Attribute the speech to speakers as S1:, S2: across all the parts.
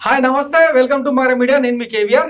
S1: Hi నమస్తే, welcome to Mara media. నేను మీ కేవీఆర్.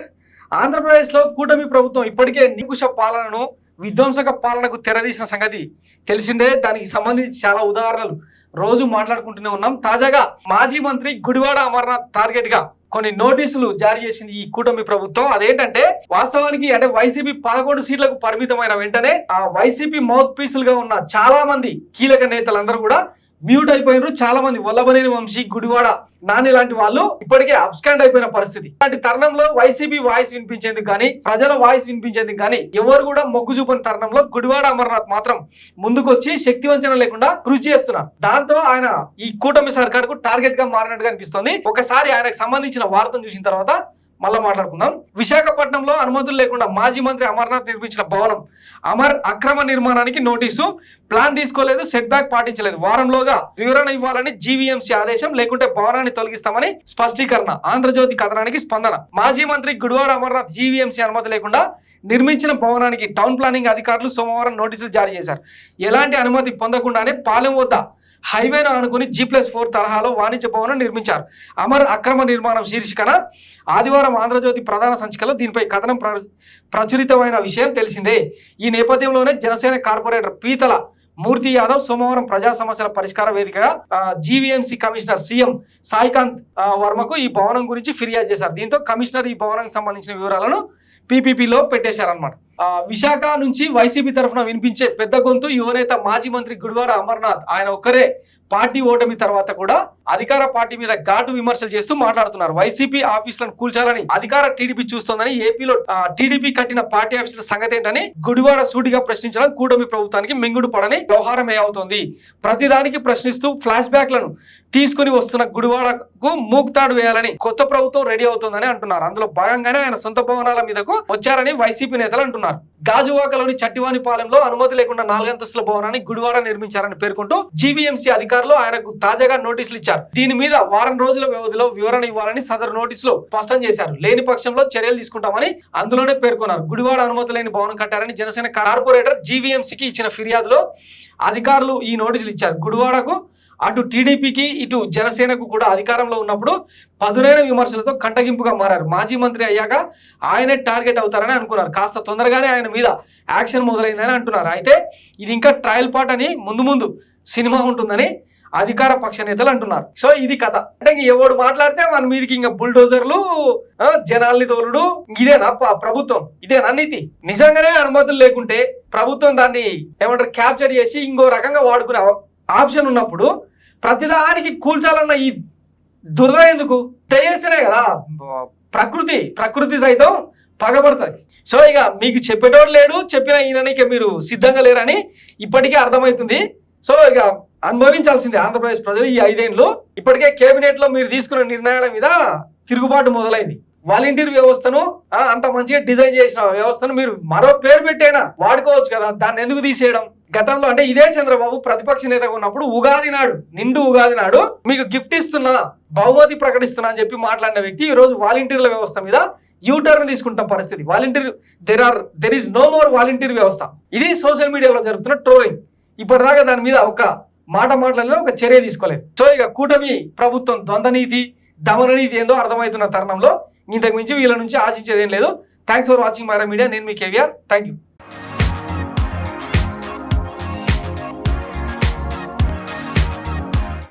S1: ఆంధ్రప్రదేశ్లో కూటమి ప్రభుత్వం ఇప్పటికే నికుష పాలనను, విధ్వంసక పాలనకు తెరదీసిన సంగతి తెలిసిందే. దానికి సంబంధించి చాలా ఉదాహరణలు రోజు మాట్లాడుకుంటూనే ఉన్నాం. తాజాగా మాజీ మంత్రి గుడివాడ అమర్నాథ్ టార్గెట్ గా కొన్ని నోటీసులు జారీ చేసింది ఈ కూటమి ప్రభుత్వం. అదేంటంటే వాస్తవానికి అంటే వైసీపీ 11 సీట్లకు పరిమితమైన వెంటనే ఆ వైసీపీ మౌత్ పీసులుగా ఉన్న చాలా మంది కీలక నేతలందరూ కూడా మ్యూట్ అయిపోయినారు. చాలా మంది వల్లభనేని వంశీ, గుడివాడ నాని లాంటి వాళ్ళు ఇప్పటికే అబ్స్కాండ్ అయిపోయిన పరిస్థితి. ఇలాంటి తరుణంలో వైసీపీ వాయిస్ వినిపించేందుకు కానీ, ప్రజల వాయిస్ వినిపించేందుకు కానీ ఎవరు కూడా మొగ్గు చూపని తరుణంలో గుడివాడ అమర్నాథ్ మాత్రం ముందుకొచ్చి శక్తి వంచన లేకుండా కృషి చేస్తున్నారు. దాంతో ఆయన ఈ కూటమి సర్కార్ కు టార్గెట్ గా మారినట్టుగా అనిపిస్తుంది. ఒకసారి ఆయనకు సంబంధించిన వార్తను చూసిన తర్వాత మళ్ళా మాట్లాడుకుందాం. విశాఖపట్నంలో అనుమతులు లేకుండా మాజీ మంత్రి అమర్నాథ్ నిర్మించిన భవనం అక్రమ నిర్మాణానికి నోటీసు. ప్లాన్ తీసుకోలేదు, సెట్ బ్యాక్ పాటించలేదు, వారంలోగా వివరణ ఇవ్వాలని జీవీఎంసీ ఆదేశం, లేకుంటే భవనాన్ని తొలగిస్తామని స్పష్టీకరణ. ఆంధ్రజ్యోతి కథనానికి స్పందన. మాజీ మంత్రి గుడివాడ అమర్నాథ్ జీవీఎంసీ అనుమతి లేకుండా నిర్మించిన భవనానికి టౌన్ ప్లానింగ్ అధికారులు సోమవారం నోటీసులు జారీ చేశారు. ఎలాంటి అనుమతి పొందకుండానే పాలెం వద్ద హైవేను ఆనుకుని G+4 తరహాలో వాణిజ్య భవనం నిర్మించారు. అక్రమ నిర్మాణం శీర్షికన ఆదివారం ఆంధ్రజ్యోతి ప్రధాన సంచికలో దీనిపై కథనం ప్రచురితమైన విషయం తెలిసిందే. ఈ నేపథ్యంలోనే జనసేన కార్పొరేటర్ పీతల మూర్తి యాదవ్ సోమవారం ప్రజా సమస్యల పరిష్కార వేదికగా జీవీఎంసీ కమిషనర్ సీఎం సాయికాంత్ వర్మకు ఈ భవనం గురించి ఫిర్యాదు చేశారు. దీంతో కమిషనర్ ఈ భవనానికి సంబంధించిన వివరాలను పీపీపీలో పెట్టేశారన్నమాట. విశాఖ నుంచి వైసీపీ తరఫున వినిపించే పెద్ద గొంతు యువనేత మాజీ మంత్రి గుడివాడ అమర్నాథ్. ఆయన ఒక్కరే పార్టీ ఓటమి తర్వాత కూడా అధికార పార్టీ మీద ఘాటు విమర్శలు చేస్తూ మాట్లాడుతున్నారు. వైసీపీ ఆఫీసులను కూల్చాలని అధికార టీడీపీ చూస్తోందని, ఏపీలో టీడీపీ కట్టిన పార్టీ ఆఫీసుల సంగతి ఏంటని గుడివాడ సూటిగా ప్రశ్నించడం కూటమి ప్రభుత్వానికి మింగుడు పడని వ్యవహారమే అవుతోంది. ప్రతిదానికి ప్రశ్నిస్తూ ఫ్లాష్ బ్యాక్లను తీసుకుని వస్తున్న గుడివాడకు మూక్తాడు వేయాలని కొత్త ప్రభుత్వం రెడీ అవుతోందని అంటున్నారు. అందులో భాగంగానే ఆయన సొంత భవనాల మీదకు వచ్చారని వైసీపీ నేతలు అంటున్నారు. గాజువాకలోని చట్టివానిపాలెంలో అనుమతి లేకుండా 4 అంతస్తుల భవనాన్ని గుడివాడ నిర్మించారని పేర్కొంటూ జీవీఎంసీ అధికారులు ఆయనకు తాజాగా నోటీసులు ఇచ్చారు. దీని మీద వారం రోజుల వ్యవధిలో వివరణ ఇవ్వాలని సదరు నోటీసులో స్పష్టం చేశారు. లేని పక్షంలో చర్యలు తీసుకుంటామని అందులోనే పేర్కొన్నారు. గుడివాడ అనుమతి లేని భవనం కట్టారని జనసేన కార్పొరేటర్ జీవీఎంసీకి ఇచ్చిన ఫిర్యాదులో అధికారులు ఈ నోటీసులు ఇచ్చారు. గుడివాడకు అటు టీడీపీకి ఇటు జనసేనకు కూడా అధికారంలో ఉన్నప్పుడు పదునైన విమర్శలతో కంటగింపుగా మారారు. మాజీ మంత్రి అయ్యాక ఆయనే టార్గెట్ అవుతారని అనుకున్నారు. కాస్త తొందరగానే ఆయన మీద యాక్షన్ మొదలైందని అంటున్నారు. అయితే ఇది ఇంకా ట్రయల్ పార్ట్ అని, ముందు సినిమా ఉంటుందని అధికార పక్ష నేతలు అంటున్నారు. సో ఇది కథ. అంటే ఎవడు మాట్లాడితే మన మీదకి ఇంకా బుల్డోజర్లు, జనాల్ని తోలుడు. ఇదేనా ప్రభుత్వం? ఇదేనా నీతి? నిజంగానే అనుమతులు లేకుంటే ప్రభుత్వం దాన్ని ఏమంటారు క్యాప్చర్ చేసి ఇంకో రకంగా వాడుకునే ఆప్షన్ ఉన్నప్పుడు ప్రతిదానికి కూల్చాలన్న ఈ దురద ఎందుకు? చేసినే కదా ప్రకృతి సైతం పగబడుతుంది. సో ఇక మీకు చెప్పేటోడు లేడు, చెప్పిన ఈయనకి మీరు సిద్ధంగా లేరని ఇప్పటికే అర్థమవుతుంది. సో ఇక అనుభవించాల్సిందే ఆంధ్రప్రదేశ్ ప్రజలు ఈ 5 ఏళ్ళు. ఇప్పటికే కేబినెట్ లో మీరు తీసుకున్న నిర్ణయాల మీద తిరుగుబాటు మొదలైంది. వాలంటీర్ వ్యవస్థను అంత మంచిగా డిజైన్ చేసిన వ్యవస్థను మీరు మరో పేరు పెట్టైనా వాడుకోవచ్చు కదా, దాన్ని ఎందుకు తీసేయడం? గతంలో అంటే ఇదే చంద్రబాబు ప్రతిపక్ష నేతగా ఉన్నప్పుడు నిండు ఉగాది నాడు మీకు గిఫ్ట్ ఇస్తున్నా, బహుమతి ప్రకటిస్తున్నా అని చెప్పి మాట్లాడిన వ్యక్తి ఈ రోజు వాలంటీర్ల వ్యవస్థ మీద యూటర్న్ తీసుకుంటాం పరిస్థితి. There is no more volunteer వ్యవస్థ. ఇది సోషల్ మీడియాలో జరుగుతున్న ట్రోలింగ్. ఇప్పటిదాకా దాని మీద ఒక మాట్లాడలేదు, ఒక చర్య తీసుకోలేదు. సో ఇక కూటమి ప్రభుత్వం ద్వంద్వనీతి, దమననీతి ఏందో అర్థమవుతున్న తరుణంలో ఇంతకు మించి వీళ్ళ నుంచి ఆశించేది ఏం లేదు. థ్యాంక్స్ ఫర్ వాచింగ్ మారా మీడియా. నేను మీ కేవీఆర్. Thank you.